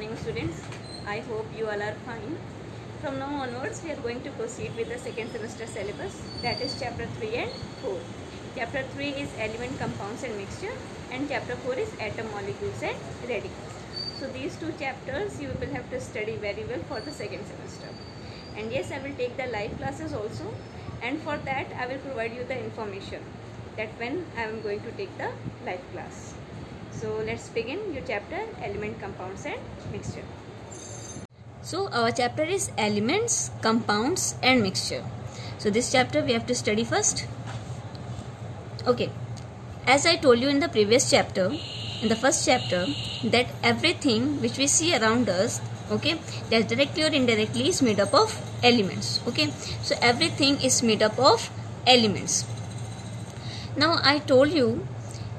morning, students. I hope you all are fine. From now onwards, we are going to proceed with the second semester syllabus, that is chapter 3 and 4. Chapter 3 is element, compounds and mixture, and chapter 4 is atom, molecules and radicals. So these two chapters you will have to study very well for the second semester. And yes, I will take the live classes also, and for that I will provide you the information that when I am going to take the live class. So let's begin your chapter, element, compounds and mixture. So our chapter is elements, compounds and mixture. So this chapter we have to study first. Okay, as I told you in the previous chapter, in the first chapter, that everything which we see around us, okay, that directly or indirectly is made up of elements. Okay, so everything is made up of elements. Now I told you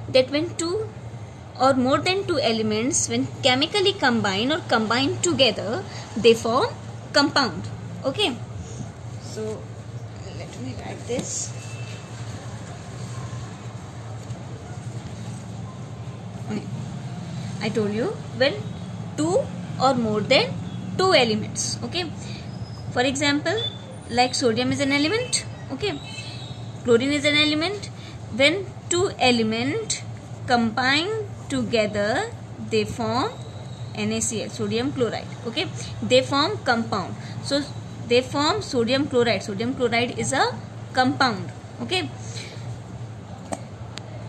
that when two or more than two elements, when chemically combine or combine together, they form compound. Okay, so let me write this. Okay. I told you when two or more than two elements. Okay, for example, like sodium is an element. Okay, chlorine is an element. When two elements combine together, they form NaCl, sodium chloride. Okay, they form compound. So they form sodium chloride. Sodium chloride is a compound. Okay,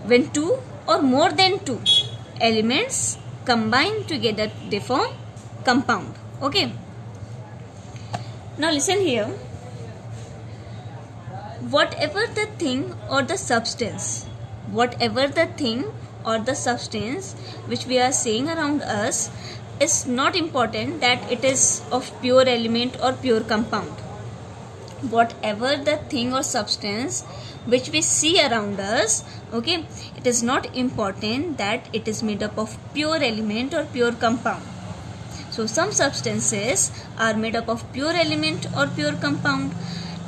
when two or more than two elements combine together, they form compound. Okay, now listen here. Whatever the thing or the substance, which we are seeing around us, is not important that it is of pure element or pure compound. Whatever the thing or substance which we see around us, okay, it is not important that it is made up of pure element or pure compound. So some substances are made up of pure element or pure compound,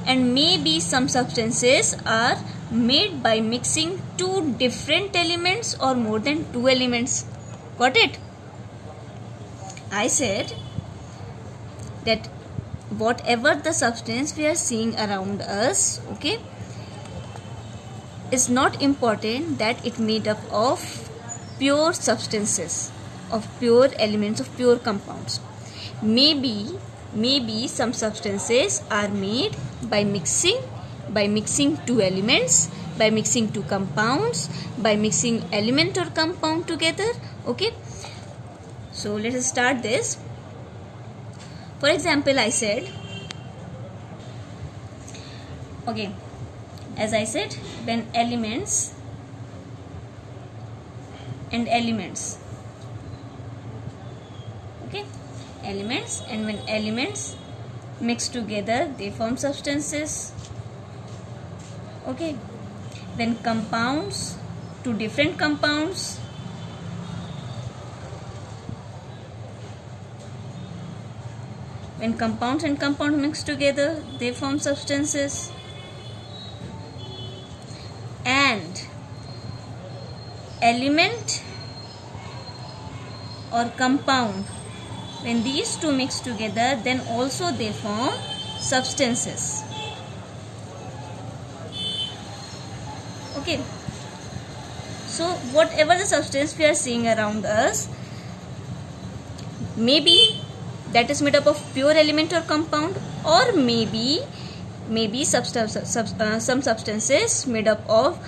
and maybe some substances are made by mixing two different elements or more than two elements. Got it? I said that whatever the substance we are seeing around us, okay, is not important that it made up of pure substances, of pure elements, of pure compounds. Maybe some substances are made by mixing two elements, by mixing two compounds, by mixing element or compound together. Okay, so let us start this. For example, I said, okay, as I said, when elements and elements, okay, elements, and when elements mix together, they form substances. Okay, when compounds, two different compounds, when compounds and compound mix together, they form substances. And element or compound, when these two mix together, then also they form substances. Okay, so whatever the substance we are seeing around us, maybe that is made up of pure element or compound, or maybe some substances made up of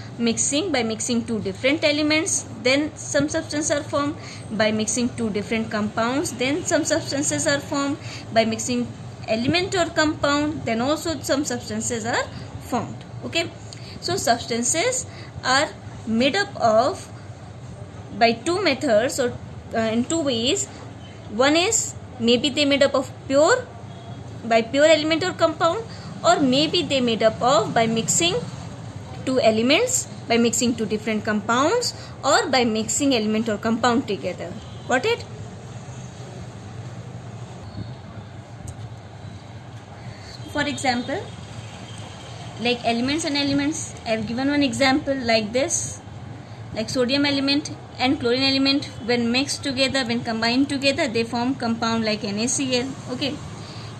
by mixing two different elements, then some substances are formed, by mixing two different compounds, then some substances are formed, by mixing element or compound, then also some substances are formed. Okay, so substances are made up of by two methods or in two ways. One is maybe they made up of pure element or compound, or maybe they made up of by mixing two elements, by mixing two different compounds, or by mixing element or compound together. Got it? For example, like elements and elements, I have given one example like this. like sodium element and chlorine element, when mixed together, when combined together, they form compound like NaCl. Okay,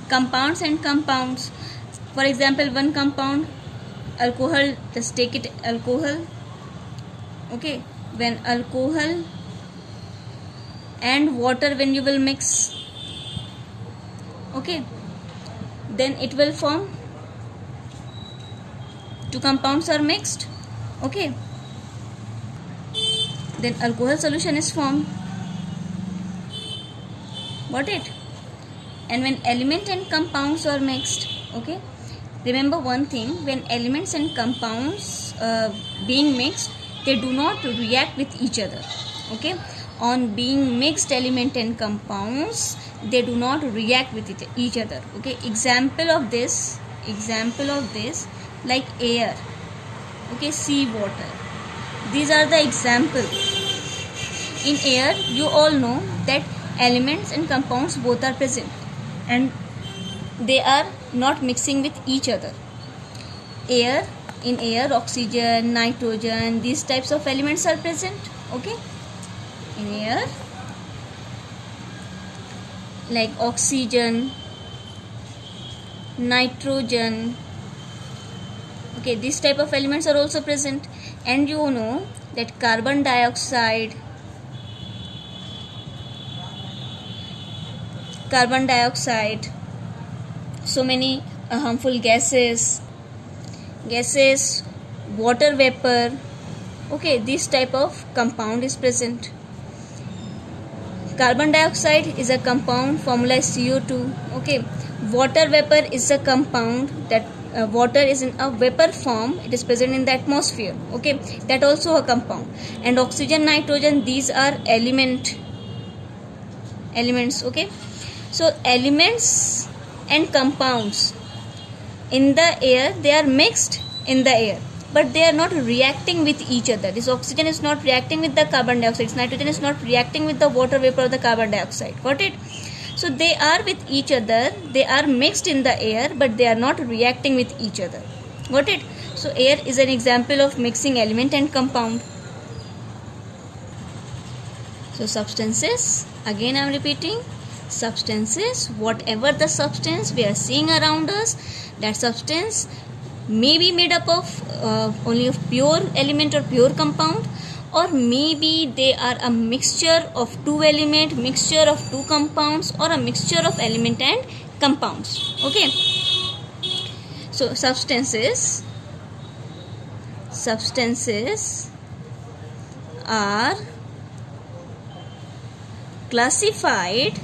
compounds and compounds. For example, one compound, alcohol, just take it, alcohol. Okay, when alcohol and water, when you will mix, okay, then it will form, two compounds are mixed, okay, then alcohol solution is formed. Got it? And when element and compounds are mixed, okay, remember one thing, when elements and compounds being mixed, they do not react with each other. Okay, on being mixed element and compounds, they do not react with each other. Okay, example of this like air, okay, sea water, these are the example. In air, you all know that elements and compounds both are present and they are not mixing with each other. In air, oxygen, nitrogen, these types of elements are present. Okay, in air, like oxygen, nitrogen, okay, these type of elements are also present. And you know that carbon dioxide, so many harmful gases, water vapor, okay, this type of compound is present. Carbon dioxide is a compound, formula is CO2. Okay, water vapor is a compound that water is in a vapor form, it is present in the atmosphere. Okay, that also a compound. And oxygen, nitrogen, these are elements. Okay, so elements and compounds in the air, they are mixed in the air, but they are not reacting with each other. This oxygen is not reacting with the carbon dioxide, nitrogen is not reacting with the water vapor or the carbon dioxide. Got it? So they are with each other, they are mixed in the air, but they are not reacting with each other. Got it? So air is an example of mixing element and compound. So substances, again I am repeating, substances, whatever the substance we are seeing around us, that substance may be made up of only of pure element or pure compound, or maybe they are a mixture of two element, mixture of two compounds, or a mixture of element and compounds. Okay, so substances are classified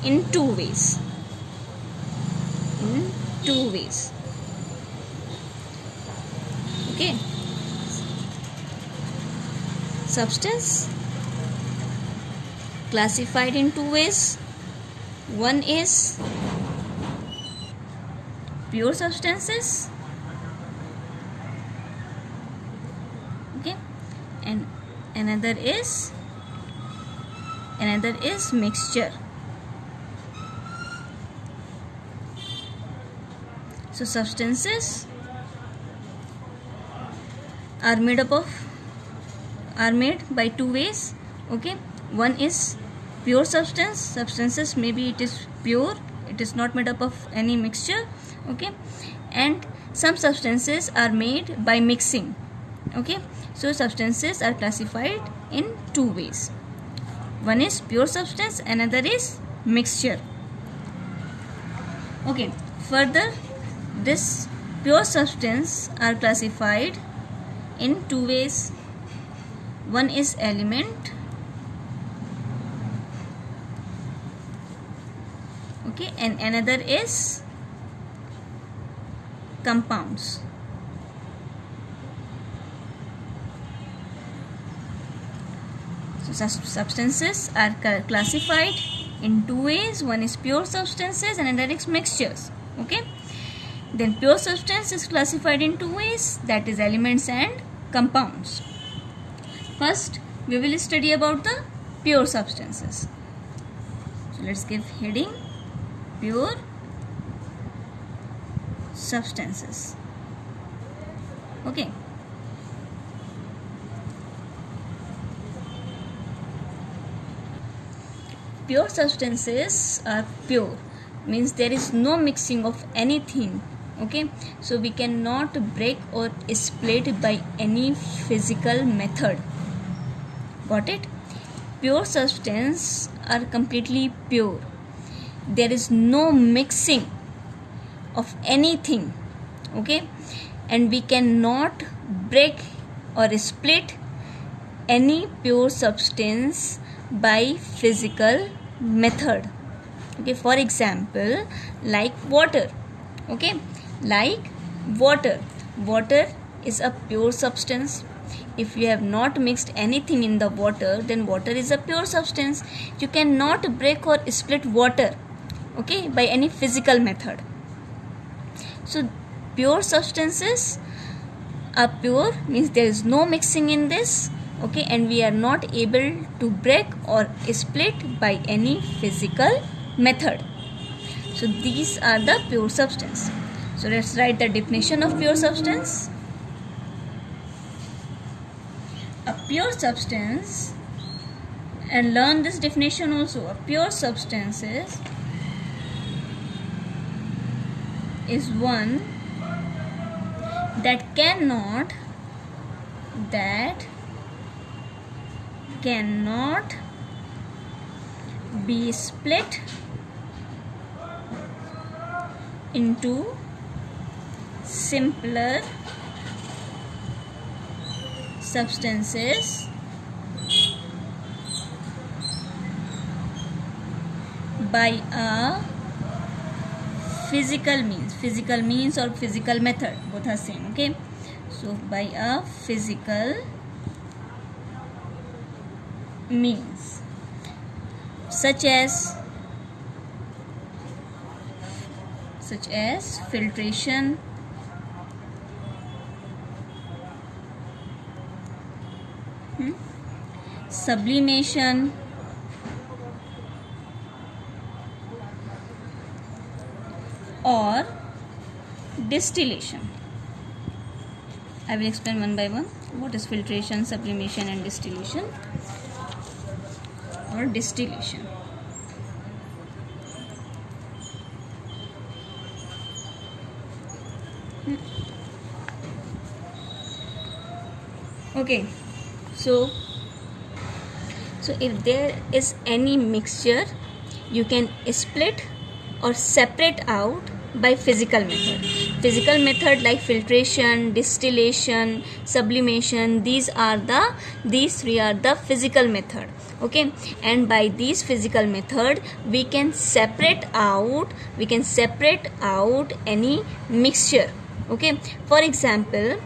in two ways. Okay, substance classified in two ways. One is pure substances, okay, and another is mixture. So substances are made by two ways. Okay, one is pure substances, maybe it is pure, it is not made up of any mixture. Okay, and some substances are made by mixing. Okay, so substances are classified in two ways. One is pure substance, another is mixture. Okay, further, this pure substance are classified in two ways. One is element, okay, and another is compounds. So substances are classified in two ways. One is pure substances and another is mixtures. Okay, then pure substance is classified in two ways, that is elements and compounds. First, we will study about the pure substances. So let's give heading pure substances. Okay. pure substances are pure, means there is no mixing of anything. Okay, so we cannot break or split by any physical method. Got it? Pure substance are completely pure. There is no mixing of anything. Okay, and we cannot break or split any pure substance by physical method. Okay, for example, like water. Okay, like water is a pure substance. If you have not mixed anything in the water, then water is a pure substance. You cannot break or split water, okay, by any physical method. So pure substances are pure, means there is no mixing in this, okay, and we are not able to break or split by any physical method. So these are the pure substance. So let's write the definition of pure substance. A pure substance, and learn this definition also. A pure substance is one that cannot be split into simpler substances by a physical means or physical method, both are same. Okay, so by a physical means, such as filtration, sublimation, or distillation. I will explain one by one what is filtration, sublimation and distillation or distillation. Okay, so if there is any mixture, you can split or separate out by physical method like filtration, distillation, sublimation. These three are the physical method. Okay, and by these physical method we can separate out any mixture. Okay, for example,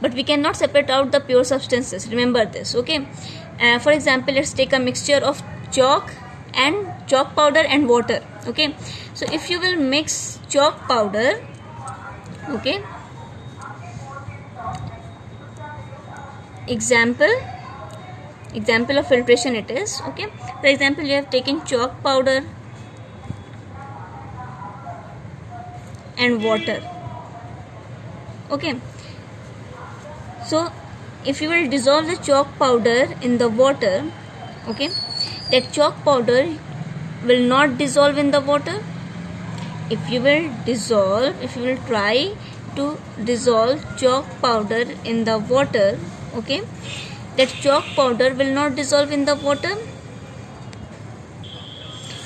but we cannot separate out the pure substances, remember this. Okay, for example, let's take a mixture of chalk powder and water. Okay, so if you will mix chalk powder, okay, example of filtration it is. Okay, for example, you have taken chalk powder and water. Okay, so if you will dissolve the chalk powder in the water, okay, that chalk powder will not dissolve in the water. If you will try to dissolve chalk powder in the water, okay, that chalk powder will not dissolve in the water.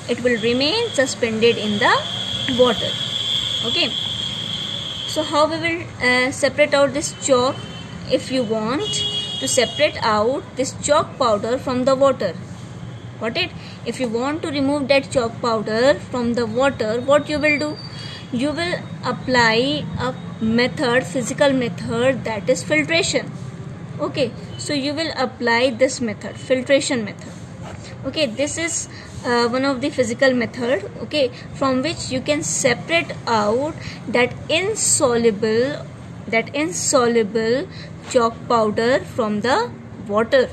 It will remain suspended in the water. Okay, so how we will separate out this chalk? If you want to separate out this chalk powder from the water, got it? If you want to remove that chalk powder from the water, what you will do? You will apply a physical method, that is filtration. Okay, so you will apply this method, filtration method. Okay, this is one of the physical method, okay, from which you can separate out that insoluble chalk powder from the water.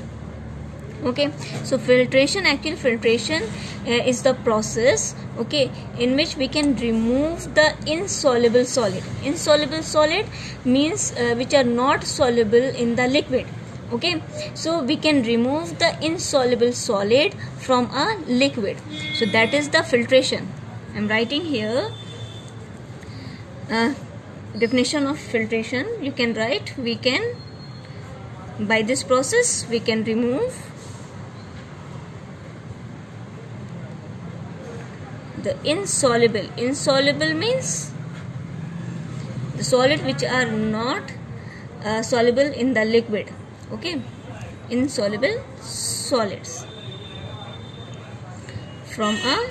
Okay, so filtration is the process, okay, in which we can remove the insoluble solid means which are not soluble in the liquid. Okay, so we can remove the insoluble solid from a liquid. So that is the filtration. I am writing here definition of filtration. You can write, we can, by this process we can remove the insoluble means the solid which are not soluble in the liquid. Okay, insoluble solids from a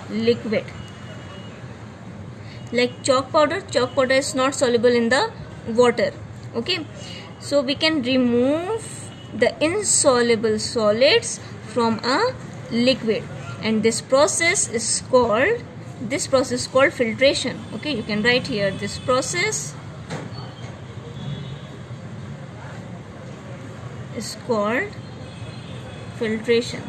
liquid. Like chalk powder is not soluble in the water. Okay, so we can remove the insoluble solids from a liquid, and this process is called filtration. Okay, you can write here, this process is called filtration.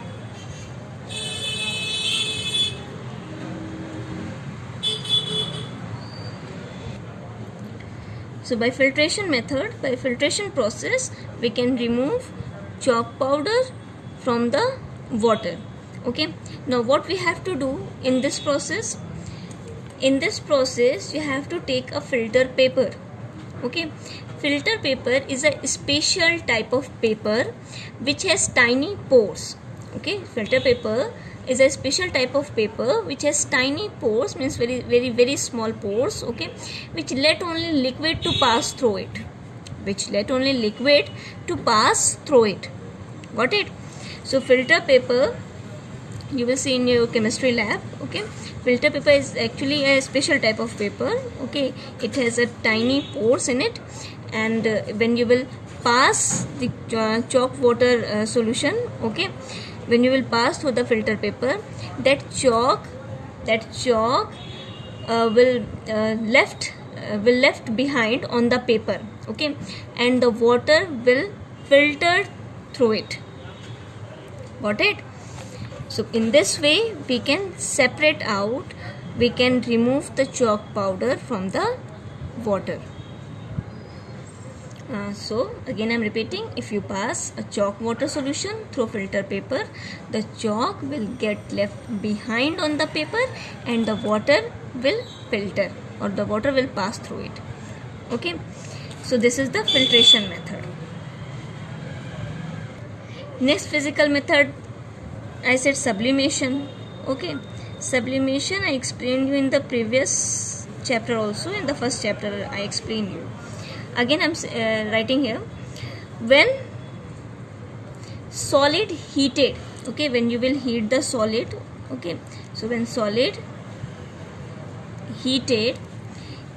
So by filtration process, we can remove chalk powder from the water. Okay, now what we have to do in this process? In this process, you have to take a filter paper. Okay, filter paper is a special type of paper which has tiny pores. Okay, filter paper is a special type of paper which has tiny pores, means very small pores. Okay, which let only liquid to pass through it. Got it? So filter paper, you will see in your chemistry lab. Okay, filter paper is actually a special type of paper. Okay, it has a tiny pores in it, and when you will pass the chalk water solution, okay, when you will pass through the filter paper, that chalk will left behind on the paper. Okay, and the water will filter through it. Got it? So in this way we can separate out, we can remove the chalk powder from the water. So again I am repeating, if you pass a chalk water solution through filter paper, the chalk will get left behind on the paper and the water will filter, or the water will pass through it. Okay, so this is the filtration method. Next physical method, I said sublimation. Okay, sublimation I explained you in the previous chapter also. In the first chapter I explained you. Again I am writing here, when solid heated. Okay, when you will heat the solid. Okay, so when solid heated,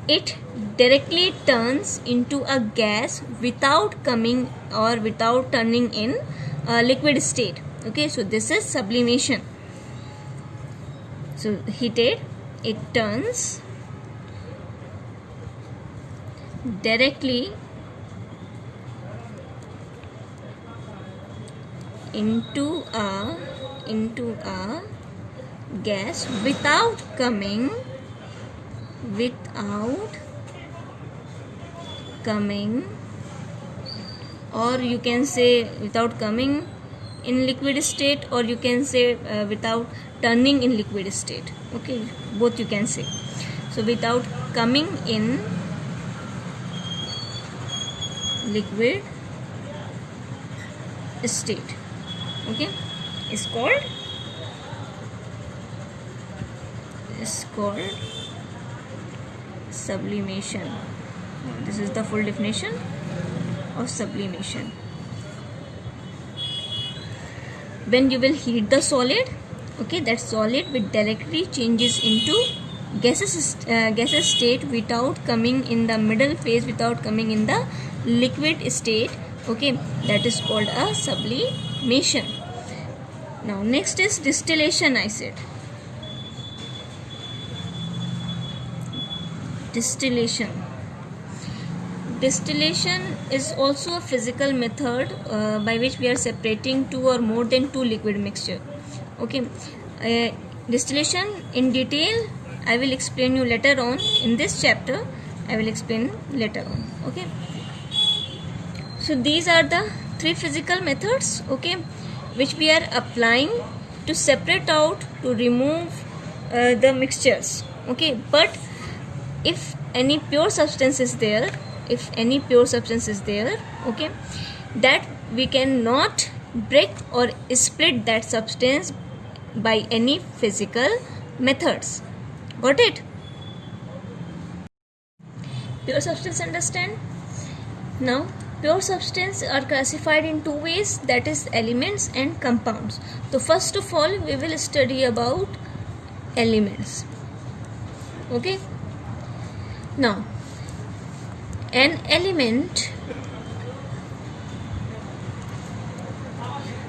it directly turns into a gas without coming or without turning in a liquid state. Okay, so this is sublimation. So heated, it turns directly into a gas without coming or you can say without coming in liquid state, or you can say without turning in liquid state. Okay, both you can say. So without coming in liquid state, okay, is called sublimation. This is the full definition of sublimation. When you will heat the solid, okay, that solid will directly changes into gaseous state without coming in the middle phase, without coming in the liquid state. Okay, that is called a sublimation. Now next is distillation. I said distillation is also a physical method by which we are separating two or more than two liquid mixture. Okay, distillation in detail I will explain you later on. In this chapter I will explain later on. Okay, So these are the three physical methods, okay, which we are applying to separate out, to remove the mixtures, okay. But if any pure substance is there, okay, that we cannot break or split that substance by any physical methods. Got it? Pure substance, understand? Now pure substance are classified in two ways, that is elements and compounds. So first of all we will study about elements, okay. Now an element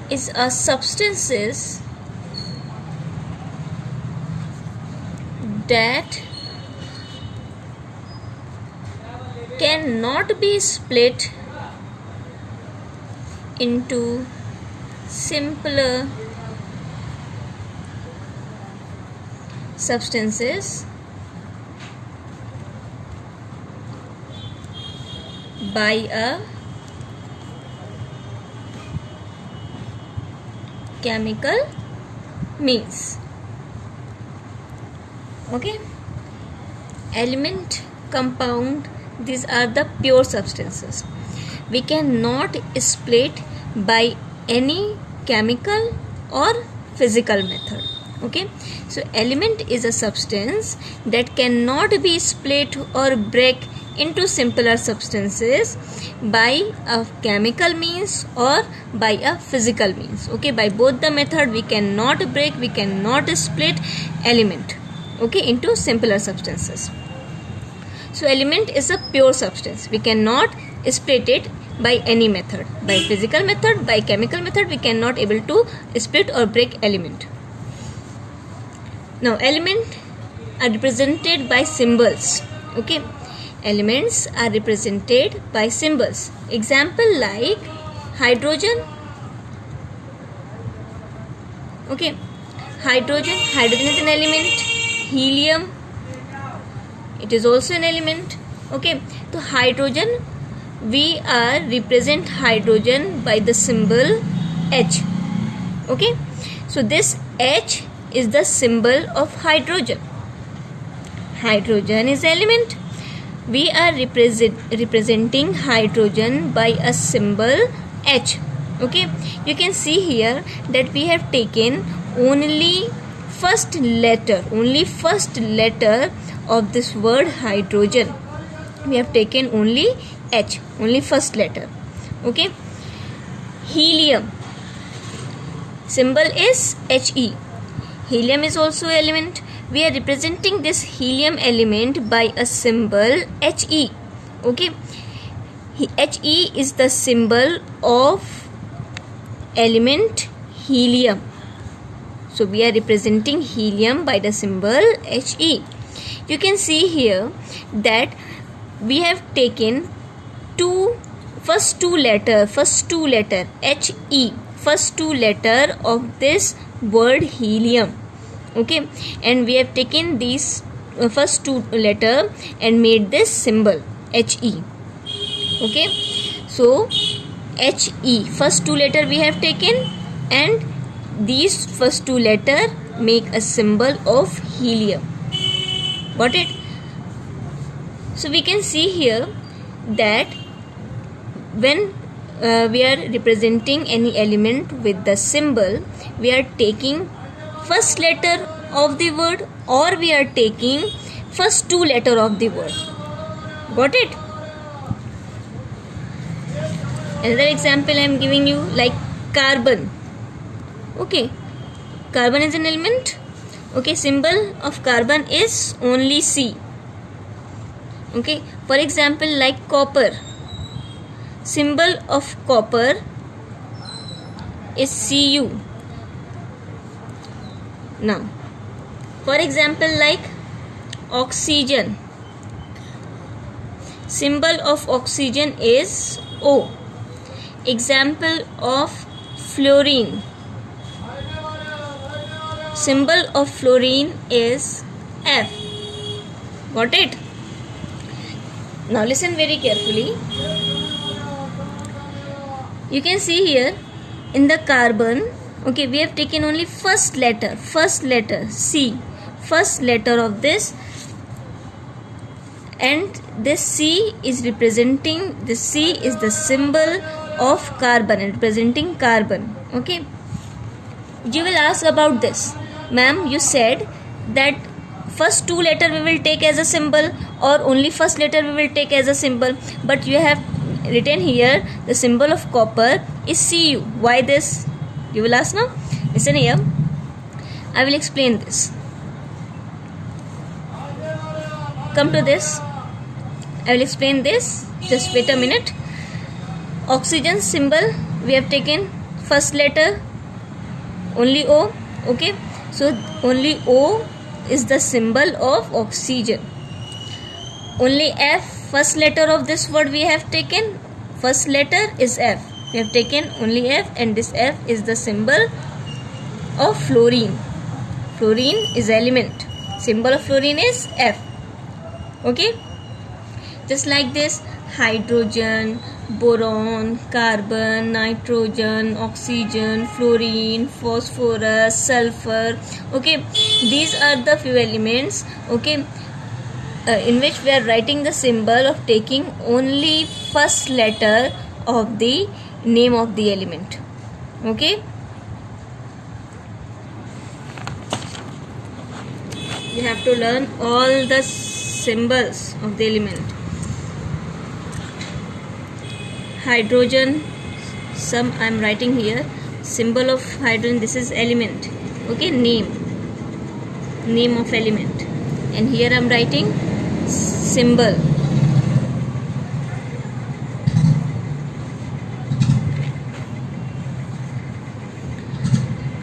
is a substances that cannot be split into simpler substances by a chemical means, okay. Element, compound, these are the pure substances. We cannot split by any chemical or physical method, okay. So element is a substance that cannot be split or break into simpler substances by a chemical means or by a physical means, okay. By both the method we cannot break, we cannot split element, okay, into simpler substances. So element is a pure substance, we cannot split it by any method, by physical method, by chemical method we cannot able to split or break element. Now element are represented by symbols, okay. Elements are represented by symbols. Example like hydrogen, okay. Hydrogen is an element. Helium, it is also an element, okay. So hydrogen, we are represent hydrogen by the symbol H, okay. So this H is the symbol of hydrogen. Hydrogen is element, we are representing hydrogen by a symbol H, okay. You can see here that we have taken only first letter of this word hydrogen. We have taken only H, only first letter, okay. Helium, symbol is He. Helium is also element, we are representing this helium element by a symbol He, okay. He is the symbol of element helium, so we are representing helium by the symbol He. You can see here that we have taken first two letter He, first two letter of this word helium, okay, and we have taken these first two letter and made this symbol He, okay. So He, first two letter we have taken and these first two letter make a symbol of helium. Got it? So we can see here that when we are representing any element with the symbol, we are taking first letter of the word or we are taking first two letter of the word. Got it? Another example I am giving you, like carbon, okay. Carbon is an element, okay. Symbol of carbon is only C, okay. For example like copper, symbol of copper is Cu. Now for example like oxygen, symbol of oxygen is O. Example of fluorine, symbol of fluorine is F. Got it? Now listen very carefully. You can see here in the carbon, okay, we have taken only first letter C, first letter of this, and this C is representing, this C is the symbol of carbon, representing carbon. Okay, you will ask about this, ma'am, you said that first two letter we will take as a symbol, or only first letter we will take as a symbol, but you have written here the symbol of copper is Cu. Why this? You will ask now. Listen here, I will explain this. Come to this, I will explain this. Just wait a minute. Oxygen symbol, we have taken first letter only O. Okay, so only O is the symbol of oxygen. Only F, first letter of this word we have taken, first letter is F, we have taken only F, and this F is the symbol of fluorine. Fluorine is element, symbol of fluorine is F. Okay, just like this, hydrogen, boron, carbon, nitrogen, oxygen, fluorine, phosphorus, sulfur. Okay, these are the few elements, okay, in which we are writing the symbol of taking only first letter of the name of the element. Okay, you have to learn all the symbols of the element. Hydrogen, some I am writing here, symbol of hydrogen, this is element. Okay, name of element, and here I am writing symbol.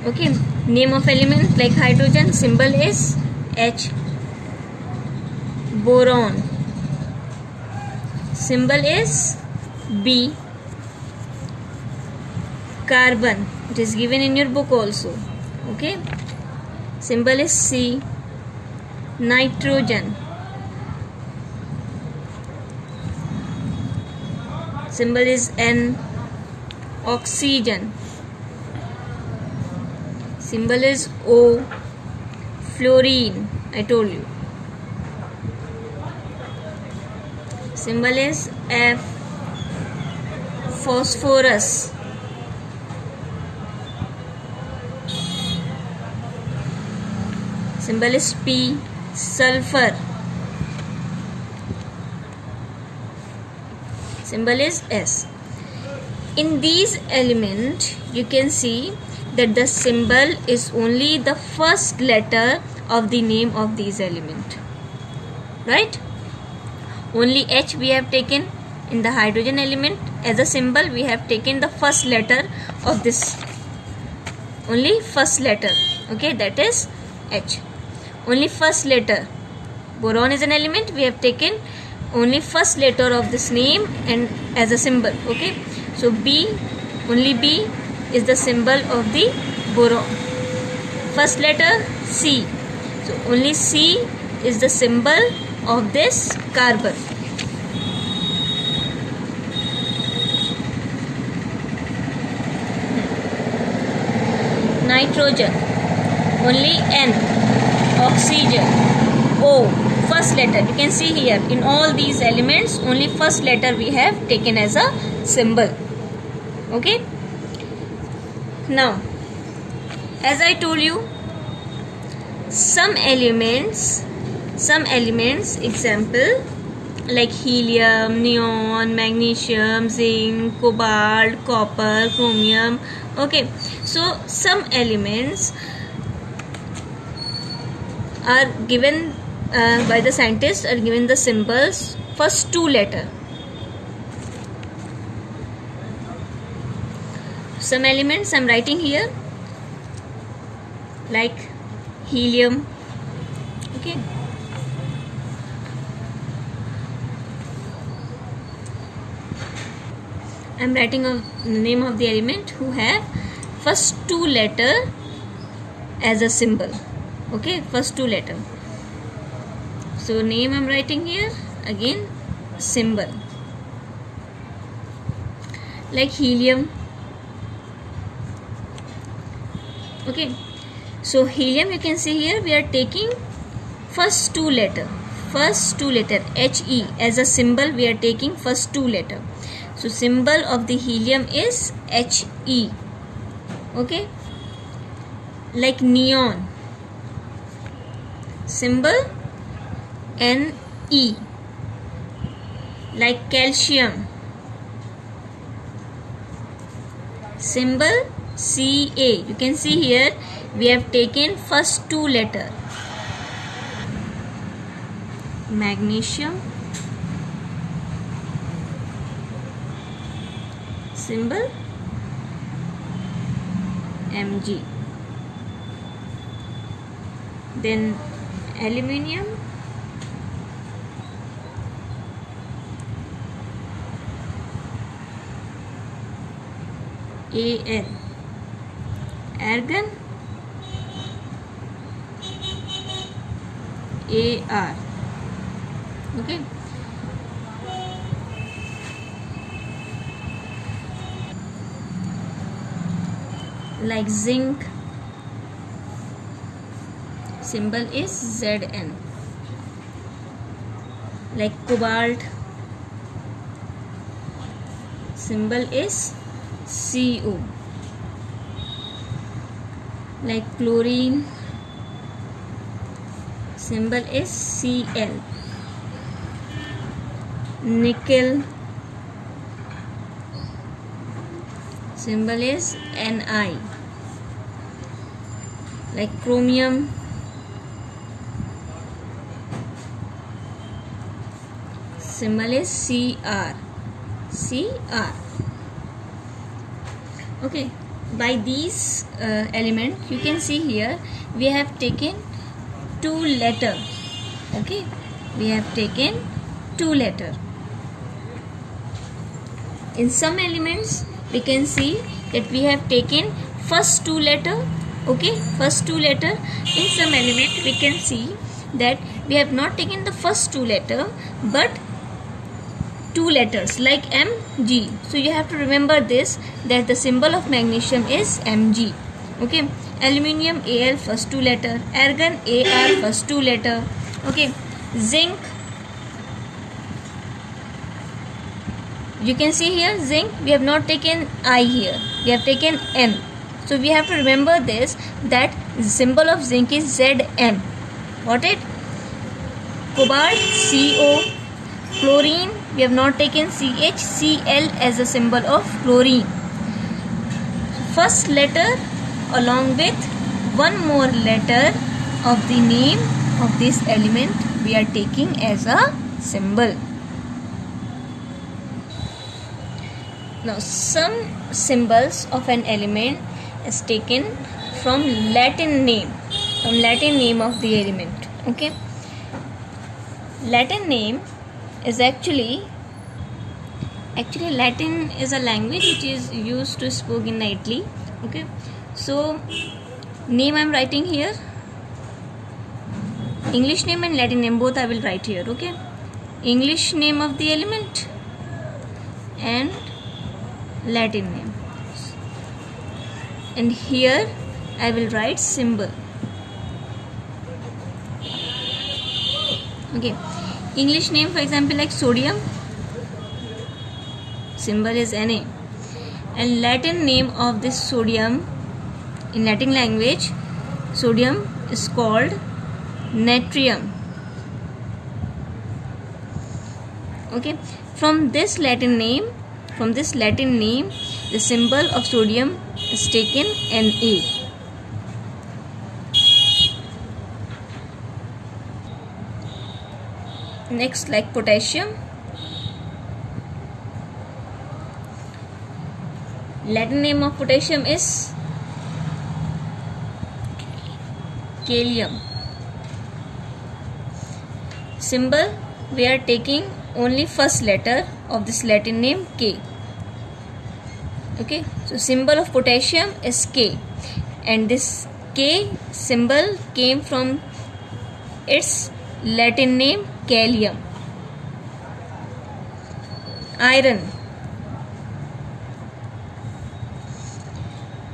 Okay, name of element like hydrogen, symbol is H. Boron, symbol is B. Carbon, it is given in your book also. Okay, symbol is C. Nitrogen, symbol is N. Oxygen, symbol is O. Fluorine, I told you, symbol is F. Phosphorus, symbol is P. Sulfur, symbol is S. In these elements you can see that the symbol is only the first letter of the name of these element, right? Only H we have taken in the hydrogen element as a symbol, we have taken the first letter of this, only first letter. Okay, that is H, only first letter. Boron is an element, we have taken only first letter of this name and as a symbol. Okay, so B, only B is the symbol of the boron. First letter C, so only C is the symbol of this carbon. Nitrogen, only N. Oxygen, O, first letter. You can see here in all these elements only first letter we have taken as a symbol. Okay, now as I told you, some elements, example like helium, neon, magnesium, zinc, cobalt, copper, chromium. Okay, so some elements are given by the scientists, are given the symbols first two letter. Some elements I am writing here like helium. Okay, I am writing a name of the element who have first two letter as a symbol. Okay, first two letter. So name I am writing here, again symbol. like helium. Okay, so helium, you can see here we are taking first two letter He as a symbol. We are taking first two letter, so symbol of the helium is He. Okay, like neon, symbol Ne. Like calcium, symbol Ca. You can see here we have taken first two letter. Magnesium, symbol Mg. Then aluminium, Al. Argon, Ar. Okay, like zinc, symbol is Zn. Like cobalt, symbol is Co. Like chlorine, symbol is Cl. Nickel, symbol is Ni. Like chromium, symbol is Cr. Okay, by these element you can see here we have taken two letter. Okay, we have taken two letter. In some elements we can see that we have taken first two letter. Okay, first two letter. In some element we can see that we have not taken the first two letter but two letters like Mg. So you have to remember this, that the symbol of magnesium is Mg. Okay, aluminium Al first two letter, argon Ar first two letter. Okay, zinc, you can see here zinc we have not taken I here, we have taken N. So we have to remember this, that symbol of zinc is Zn. Got it? Cobalt Co. Chlorine we have not taken Ch, Cl as a symbol of chlorine. First letter along with one more letter of the name of this element we are taking as a symbol. Now some symbols of an element is taken from Latin name of the element. Okay, Latin name is actually Latin is a language which is used to spoken nightly. Okay, so name I am writing here, English name and Latin name both I will write here. Okay, English name of the element and Latin name, and here I will write symbol. Okay, English name for example like sodium, symbol is Na, and Latin name of this sodium in Latin language, sodium is called natrium. Okay, from this Latin name, the symbol of sodium is taken Na. Next, like potassium, Latin name of potassium is kalium. Symbol we are taking only first letter of this Latin name K. Okay, so symbol of potassium is K, and this K symbol came from its Latin name kalium. Iron,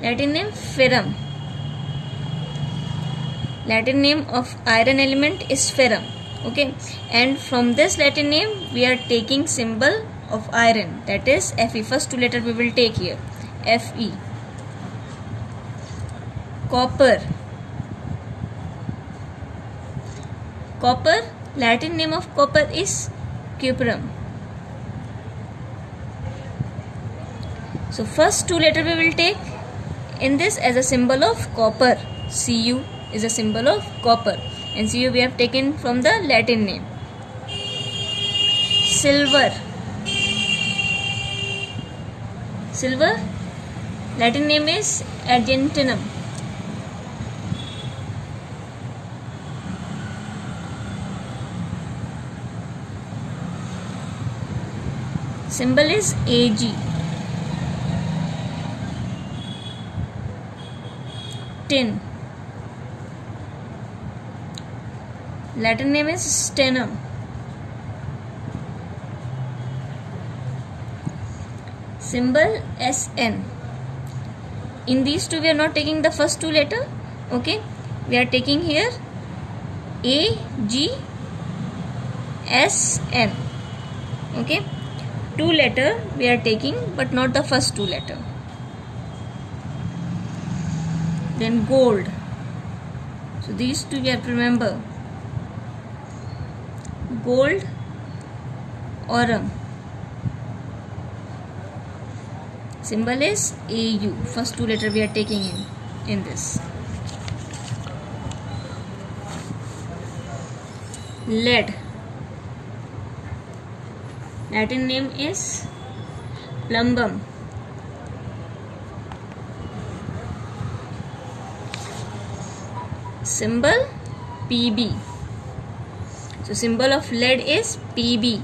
Latin name ferrum. Latin name of iron element is ferrum. Okay, and from this Latin name we are taking symbol of iron, that is Fe. First two letter we will take here, Fe. Copper. Copper, Latin name of copper is cuprum. So first two letter we will take in this as a symbol of copper. Cu is a symbol of copper, and Cu we have taken from the Latin name. Silver. Silver, Latin name is argentinum. Symbol is Ag. Tin, Latin name is sternum. Symbol Sn. In these two we are not taking the first two letter. Okay, we are taking here Ag Sn. Okay, two letter we are taking, but not the first two letter. Then gold. So these two we have to remember. Gold, aurum. Symbol is Au. First two letter we are taking in this. Lead. Latin name is plumbum. Symbol Pb. So symbol of lead is Pb.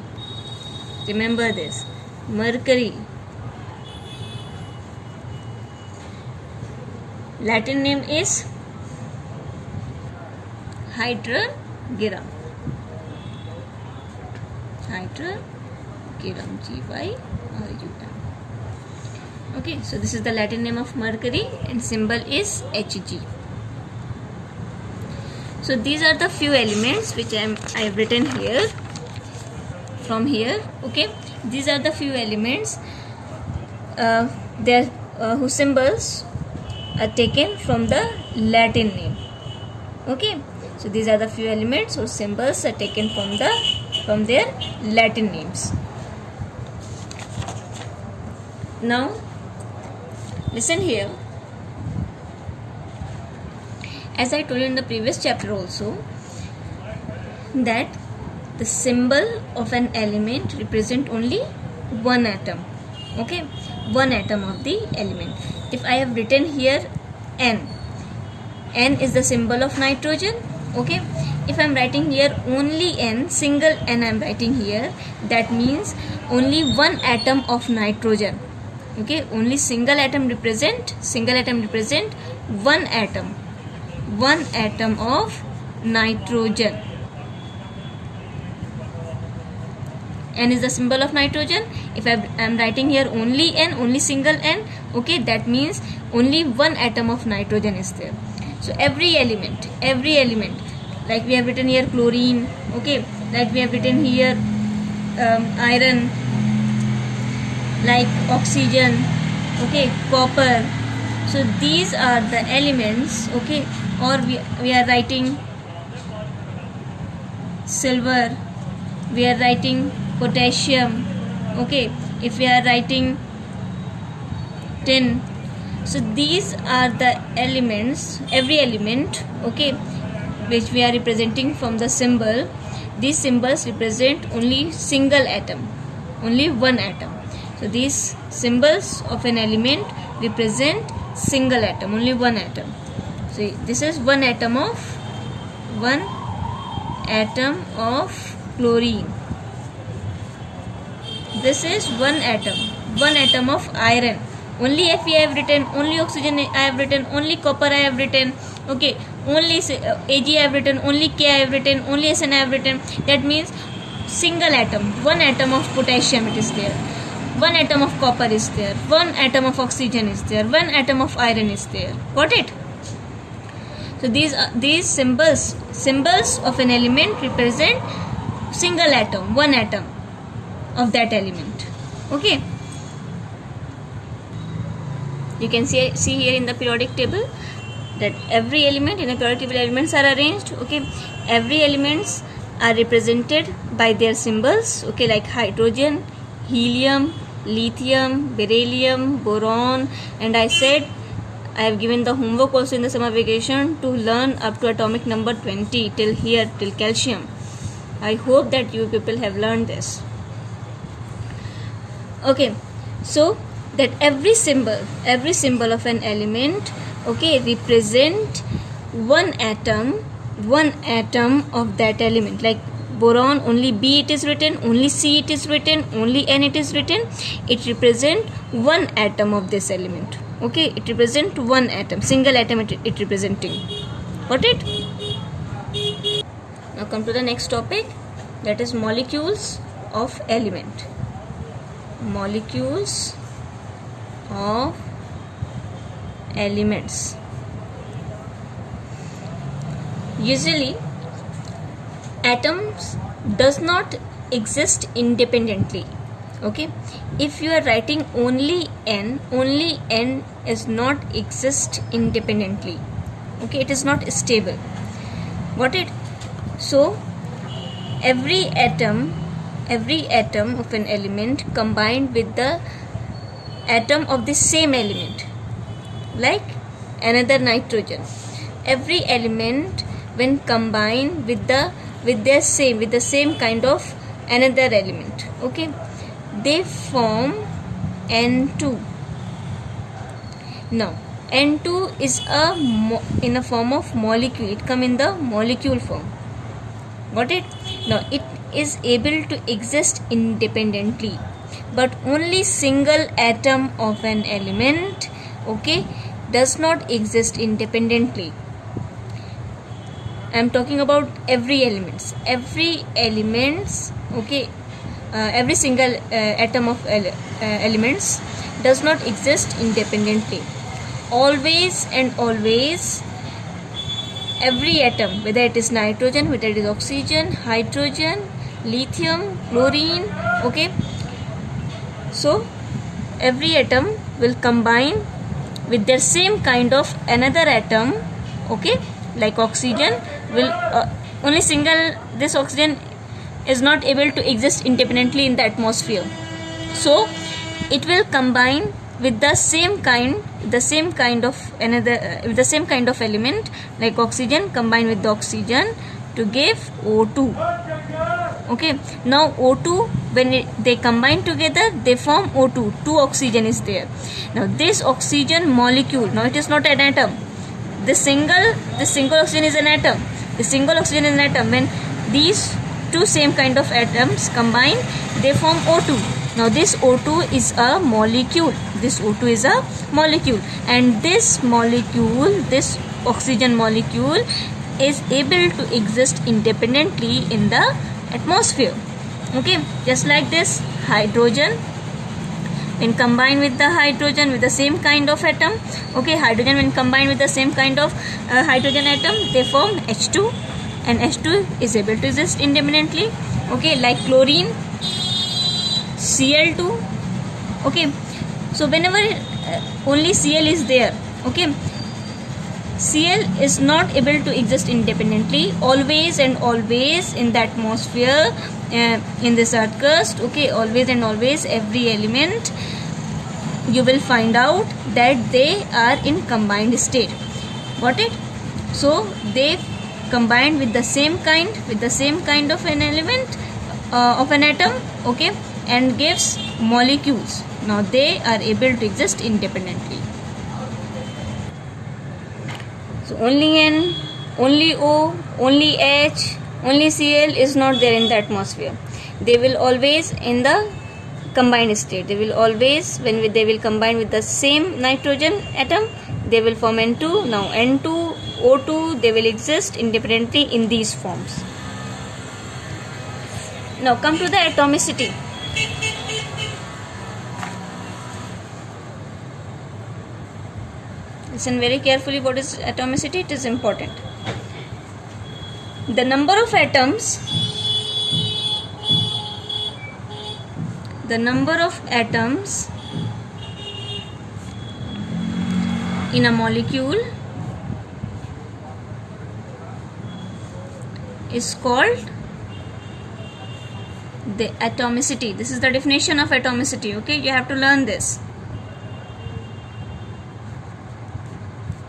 Remember this. Mercury. Latin name is Hydrargyrum. Hydrargyrum. Gyrum. Okay, so this is the Latin name of mercury, and symbol is Hg. So these are the few elements which I have written here, from here. Okay, these are the few elements whose symbols are taken from the Latin name. Okay, so these are the few elements whose symbols are taken from their Latin names. Now listen here. As I told you in the previous chapter also, that the symbol of an element represent only one atom. Okay, one atom of the element. If I have written here N is the symbol of nitrogen. Okay, if I am writing here only N, single N I am writing here, that means only one atom of nitrogen. Okay, only single atom represent one atom of nitrogen. N is the symbol of nitrogen. If I am writing here only N, only single N, okay, that means only one atom of nitrogen is there. So every element, like we have written here chlorine, okay, like we have written here iron, like oxygen, okay, copper. So these are the elements, okay, or we are writing silver, we are writing potassium, okay, if we are writing tin. So these are the elements, every element, okay, which we are representing from the symbol. These symbols represent only single atom, only one atom. So these symbols of an element represent single atom, only one atom. So this is one atom of chlorine. This is one atom of iron. Only Fe I have written, only oxygen I have written, only copper I have written, okay, only Ag I have written, only K I have written, only Sn I have written. That means single atom, one atom of potassium it is there. one atom of copper is there, one atom of oxygen is there, one atom of iron is there. Got it? So these symbols of an element represent single atom, one atom of that element. Okay, you can see here in the periodic table that every element in a periodic table, elements are arranged. Okay, every elements are represented by their symbols. Okay, like hydrogen, helium, lithium, beryllium, boron, and I said I have given the homework also in the summer vacation to learn up to atomic number 20 till here, till calcium. I hope that you people have learned this. Okay, so that every symbol of an element, okay, represent one atom of that element. Like boron, only B it is written, only C it is written, only N it is written. It represent one atom of this element. Okay, it represent one atom, single atom it representing. Got it? Now come to the next topic, that is molecules of element. Molecules of elements. Usually atoms does not exist independently. Okay, if you are writing only n is not exist independently. Okay, it is not stable. Got it? So every atom of an element combined with the atom of the same element, like another nitrogen. Every element when combined with the same kind of another element, okay, they form N2. Now N2 is in a form of molecule. It come in the molecule form. Got it? Now it is able to exist independently, but only single atom of an element, okay, does not exist independently. I am talking about every elements, okay, every single atom of elements does not exist independently. Always and always every atom, whether it is nitrogen, whether it is oxygen, hydrogen, lithium, chlorine, okay, so every atom will combine with their same kind of another atom, okay, like oxygen will only single, this oxygen is not able to exist independently in the atmosphere, so it will combine with the same kind of another with the same kind of element, like oxygen combine with the oxygen to give O2. Okay, now O2, when they combine together, they form O2. Two oxygen is there. Now this oxygen molecule, now it is not an atom. This single oxygen is an atom. The single oxygen is an atom. When these two same kind of atoms combine, they form O2. Now this O2 is a molecule. This O2 is a molecule, and this molecule, this oxygen molecule, is able to exist independently in the atmosphere. Okay, just like this hydrogen, when combined with the hydrogen with the same kind of atom, okay, hydrogen when combined with the same kind of hydrogen atom, they form H2, and H2 is able to exist independently. Okay, like chlorine, Cl2. Okay, so whenever only Cl is there, okay, Cl is not able to exist independently. Always and always in the atmosphere, in this earth crust, okay, always and always every element you will find out that they are in combined state. Got it? So they combined with the same kind of an element of an atom, okay, and gives molecules. Now they are able to exist independently. So only N, only O, only H, only Cl is not there in the atmosphere. They will always in the combined state. They will always, when they will combine with the same nitrogen atom, they will form N2. Now N2, O2, they will exist independently in these forms. Now come to the atomicity. Listen very carefully. What is atomicity? It is important. The number of atoms in a molecule is called the atomicity. This is the definition of atomicity. Okay, you have to learn this.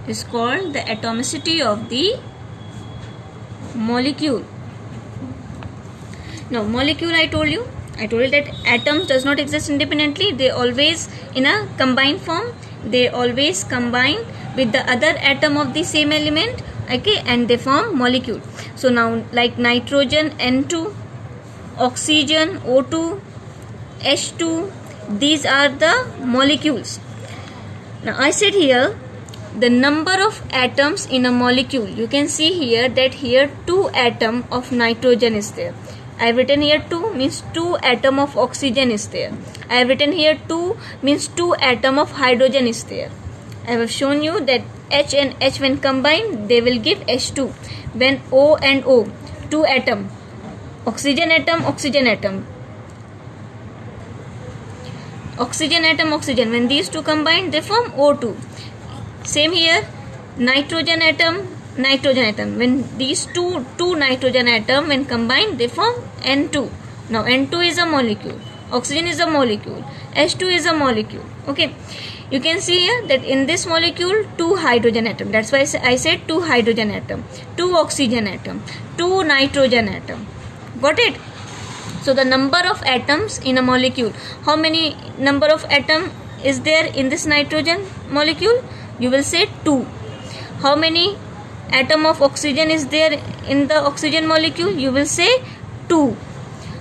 Is called the atomicity of the molecule. Now, molecule, I told you that atoms does not exist independently. They always in a combined form. They always combine with the other atom of the same element. Okay, and they form molecule. So now, like nitrogen, N2, oxygen, O2, H2, these are the molecules. Now I said here the number of atoms in a molecule. You can see here that here 2 atoms of nitrogen is there. I have written here 2 means 2 atoms of oxygen is there. I have written here 2 means 2 atoms of hydrogen is there. I have shown you that H and H when combined they will give H2. When O and O, 2 atoms, oxygen atom, oxygen atom, oxygen atom, oxygen, when these two combine they form O2. Same here, nitrogen atom, nitrogen atom, when these two nitrogen atom when combined they form N2. Now N2 is a molecule, oxygen is a molecule, H2 is a molecule. Okay, you can see here that in this molecule 2 hydrogen atom. That's why I said 2 hydrogen atom, 2 oxygen atom, 2 nitrogen atom. Got it? So the number of atoms in a molecule, how many number of atom is there in this nitrogen molecule? You will say 2. How many atom of oxygen is there in the oxygen molecule? You will say 2.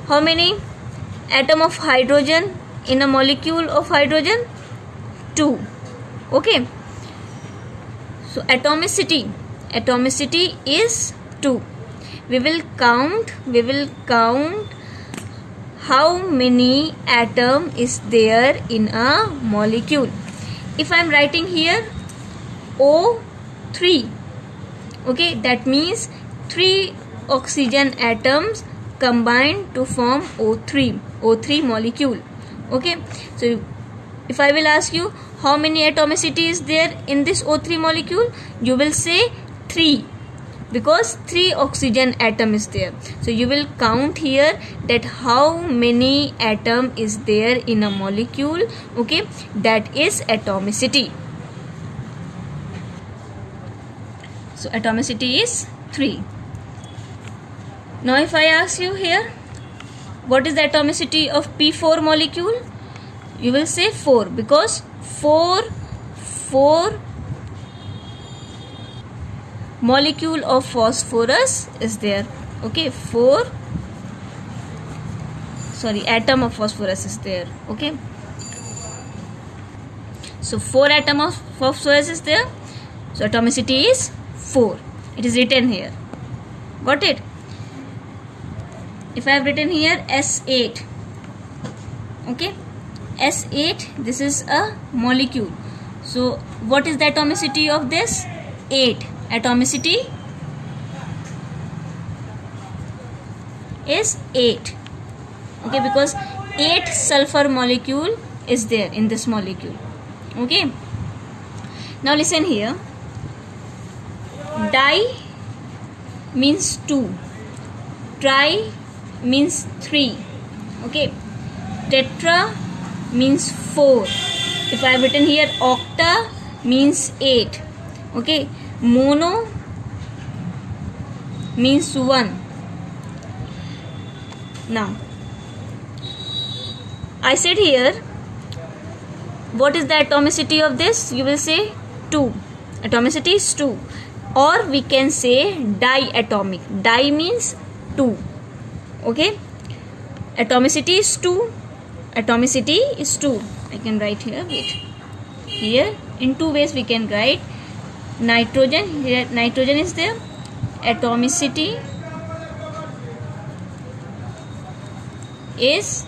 How many atom of hydrogen in a molecule of hydrogen? 2. Okay. So atomicity is 2. We will count how many atom is there in a molecule. If I am writing here O3, okay, that means 3 oxygen atoms combined to form O3 molecule. Okay, so if I will ask you how many atomicity is there in this O3 molecule, you will say 3, because 3 oxygen atom is there. So you will count here that how many atom is there in a molecule. Okay, that is atomicity. So atomicity is 3. Now if I ask you here, what is the atomicity of P4 molecule? You will say 4, because 4 molecule of phosphorus is there. Okay, atom of phosphorus is there. Okay, so 4 atom of phosphorus is there. So atomicity is 4. It is written here. Got it? If I have written here S8, okay, S8, this is a molecule. So what is the atomicity of this? 8. Atomicity is 8. Okay, because 8 sulfur molecule is there in this molecule. Okay, now listen here. Di means 2, tri means 3, okay, tetra means 4. If I have written here octa means 8, okay, mono means 1. Now I said here, what is the atomicity of this? You will say 2. Atomicity is 2, or we can say diatomic. Di means 2. Okay, atomicity is 2. Atomicity is 2. I can write here. Wait. Here in 2 ways we can write. Nitrogen, here nitrogen is there. Atomicity is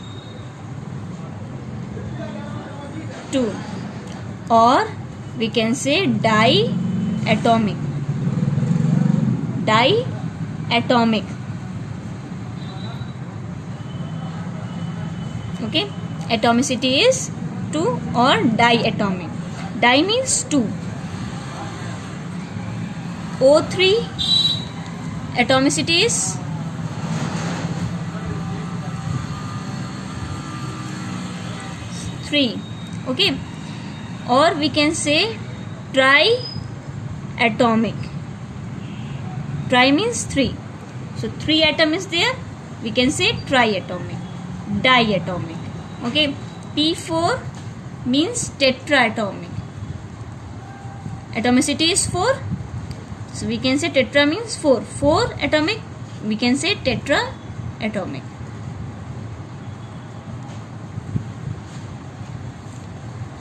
2, or we can say diatomic. Diatomic. Okay, atomicity is 2 or diatomic. Di means 2. O3, atomicity is 3. Okay, or we can say triatomic. Tri means 3. So 3 atom is there, we can say triatomic. Diatomic. Okay, P4 means tetraatomic. Atomicity is 4, so we can say tetra means 4. 4 atomic, we can say tetraatomic.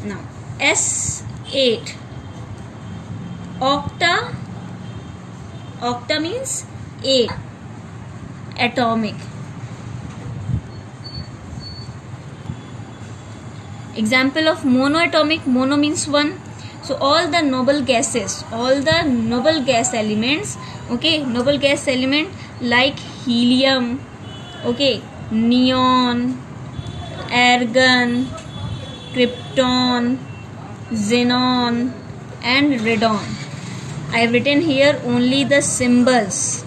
Now S8, octa. Octa means 8 atomic. Example of monoatomic. Mono means 1. So all the noble gases, all the noble gas elements, okay, noble gas element like helium, okay, neon, argon, krypton, xenon and radon. I have written here only the symbols: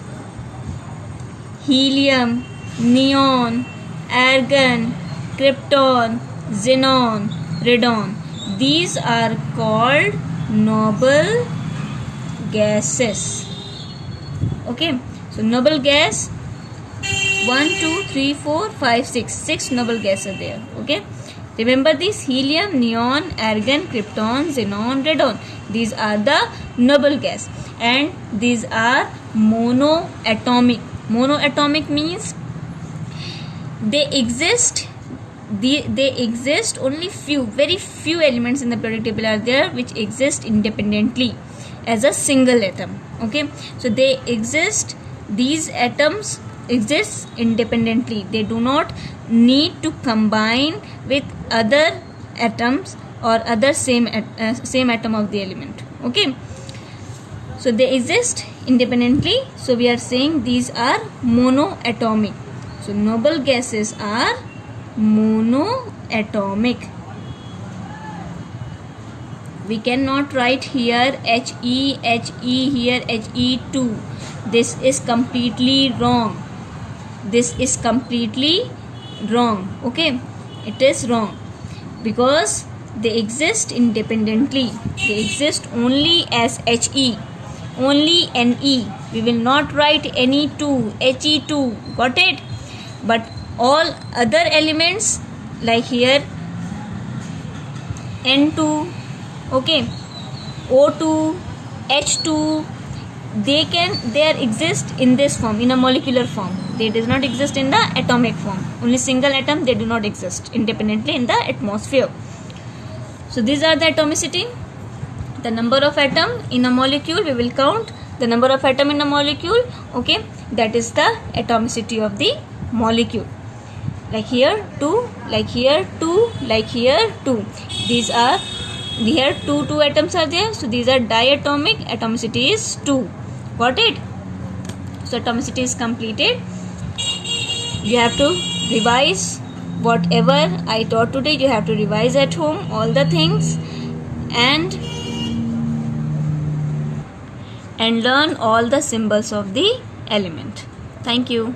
helium, neon, argon, krypton, xenon, radon. These are called noble gases. Okay, so noble gas 1, 2, 3, 4, 5, 6. 6 noble gases are there. Okay, remember these: helium, neon, argon, krypton, xenon, radon. These are the noble gas, and these are monoatomic. Monoatomic means they exist only very few elements in the periodic table are there which exist independently as a single atom. Okay, so they exist, these atoms exist independently. They do not need to combine with other atoms or other same atom of the element. Okay, so they exist independently, so we are saying these are monoatomic. So noble gases are monoatomic. We cannot write here He here He2. This is completely wrong. This is completely wrong. Okay, it is wrong because they exist independently. They exist only as He, only Ne. We will not write Ne2, He2. Got it? But all other elements like here N2, okay, O2, H2, they exist in this form, in a molecular form. They does not exist in the atomic form. Only single atom, they do not exist independently in the atmosphere. So these are the atomicity. The number of atom in a molecule, we will count the number of atom in a molecule. Okay, that is the atomicity of the molecule. Like here 2, like here 2, like here 2. These are, here two atoms are there, so these are diatomic. Atomicity is 2. Got it? So atomicity is completed. You have to revise whatever I taught today. You have to revise at home all the things and learn all the symbols of the element. Thank you.